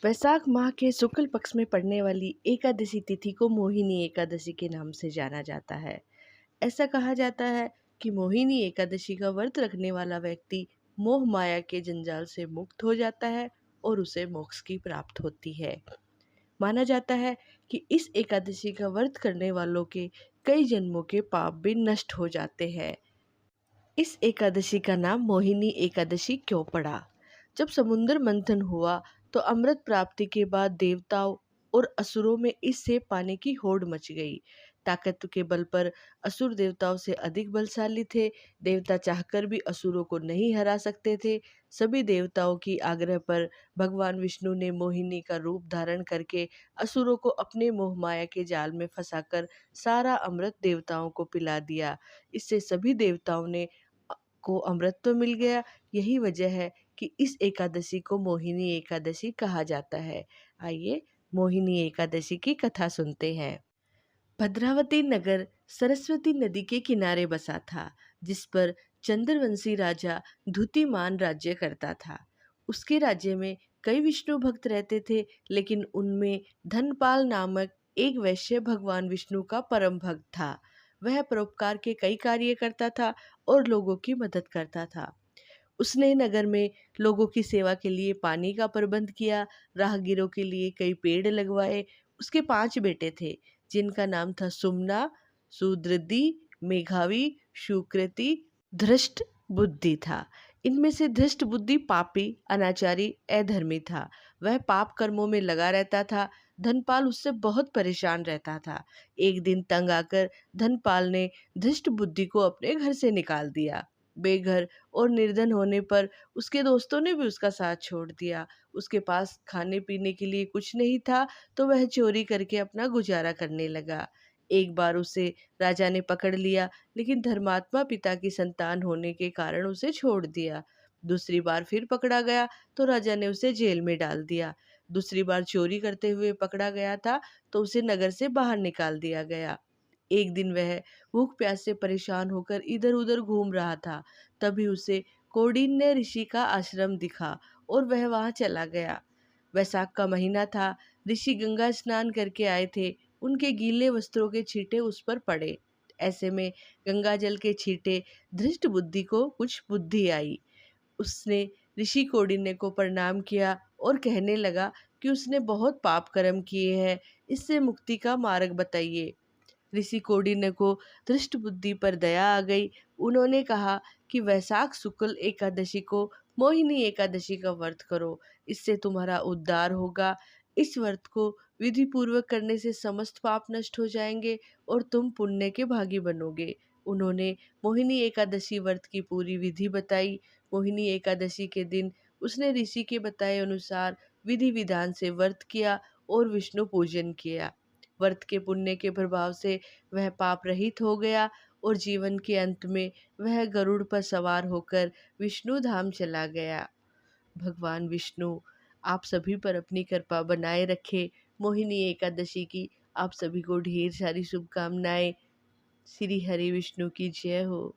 वैशाख माह के शुक्ल पक्ष में पड़ने वाली एकादशी तिथि को मोहिनी एकादशी के नाम से जाना जाता है। ऐसा कहा जाता है कि मोहिनी एकादशी का व्रत रखने वाला व्यक्ति मोह माया के जंजाल से मुक्त हो जाता है और उसे मोक्ष की प्राप्त होती है। माना जाता है कि इस एकादशी का व्रत करने वालों के कई जन्मों के पाप भी नष्ट हो जाते हैं। इस एकादशी का नाम मोहिनी एकादशी क्यों पड़ा? जब समुद्र मंथन हुआ तो अमृत प्राप्ति के बाद देवताओं और असुरों में इससे पाने की होड़ मच गई। ताकत के बल पर असुर देवताओं से अधिक बलशाली थे। देवता चाहकर भी असुरों को नहीं हरा सकते थे। सभी देवताओं की आग्रह पर भगवान विष्णु ने मोहिनी का रूप धारण करके असुरों को अपने मोह माया के जाल में फंसाकर सारा अमृत देवताओं को पिला दिया। इससे सभी देवताओं ने को अमृत तो मिल गया। यही वजह है कि इस एकादशी को मोहिनी एकादशी कहा जाता है। आइए मोहिनी एकादशी की कथा सुनते हैं। भद्रावती नगर सरस्वती नदी के किनारे बसा था, जिस पर चंद्रवंशी राजा धुतिमान राज्य करता था। उसके राज्य में कई विष्णु भक्त रहते थे, लेकिन उनमें धनपाल नामक एक वैश्य भगवान विष्णु का परम भक्त था। वह परोपकार के कई कार्य करता था और लोगों की मदद करता था। उसने नगर में लोगों की सेवा के लिए पानी का प्रबंध किया, राहगीरों के लिए कई पेड़ लगवाए। उसके 5 बेटे थे, जिनका नाम था सुमना, सुदृद्धि, मेघावी, सुकृति, धृष्ट बुद्धि था। इनमें से धृष्ट बुद्धि पापी, अनाचारी, अधर्मी था। वह पाप कर्मों में लगा रहता था। धनपाल उससे बहुत परेशान रहता था। एक दिन तंग आकर धनपाल ने धृष्ट बुद्धि को अपने घर से निकाल दिया। बेघर और निर्धन होने पर उसके दोस्तों ने भी उसका साथ छोड़ दिया। उसके पास खाने पीने के लिए कुछ नहीं था, तो वह चोरी करके अपना गुजारा करने लगा। एक बार उसे राजा ने पकड़ लिया, लेकिन धर्मात्मा पिता की संतान होने के कारण उसे छोड़ दिया। दूसरी बार फिर पकड़ा गया तो राजा ने उसे जेल में डाल दिया। दूसरी बार चोरी करते हुए पकड़ा गया था तो उसे नगर से बाहर निकाल दिया गया। एक दिन वह भूख प्यास से परेशान होकर इधर उधर घूम रहा था। तभी उसे कौंडिन्य ऋषि का आश्रम दिखा और वह वहां चला गया। वैशाख का महीना था। ऋषि गंगा स्नान करके आए थे। उनके गीले वस्त्रों के छींटे उस पर पड़े। ऐसे में गंगा जल के छींटे धृष्ट बुद्धि को कुछ बुद्धि आई। उसने ऋषि कौंडिन्य को प्रणाम किया और कहने लगा कि उसने बहुत पाप कर्म किए हैं, इससे मुक्ति का मार्ग बताइए। ऋषि कौंडिन्य को धृष्ट बुद्धि पर दया आ गई। उन्होंने कहा कि वैशाख शुक्ल एकादशी को मोहिनी एकादशी का व्रत करो, इससे तुम्हारा उद्धार होगा। इस व्रत को विधि पूर्वक करने से समस्त पाप नष्ट हो जाएंगे और तुम पुण्य के भागी बनोगे। उन्होंने मोहिनी एकादशी व्रत की पूरी विधि बताई। मोहिनी एकादशी के दिन उसने ऋषि के बताए अनुसार विधि विधान से व्रत किया और विष्णु पूजन किया। व्रत के पुण्य के प्रभाव से वह पाप रहित हो गया और जीवन के अंत में वह गरुड़ पर सवार होकर विष्णु धाम चला गया। भगवान विष्णु आप सभी पर अपनी कृपा बनाए रखे। मोहिनी एकादशी की आप सभी को ढेर सारी शुभकामनाएं। श्री हरि विष्णु की जय हो।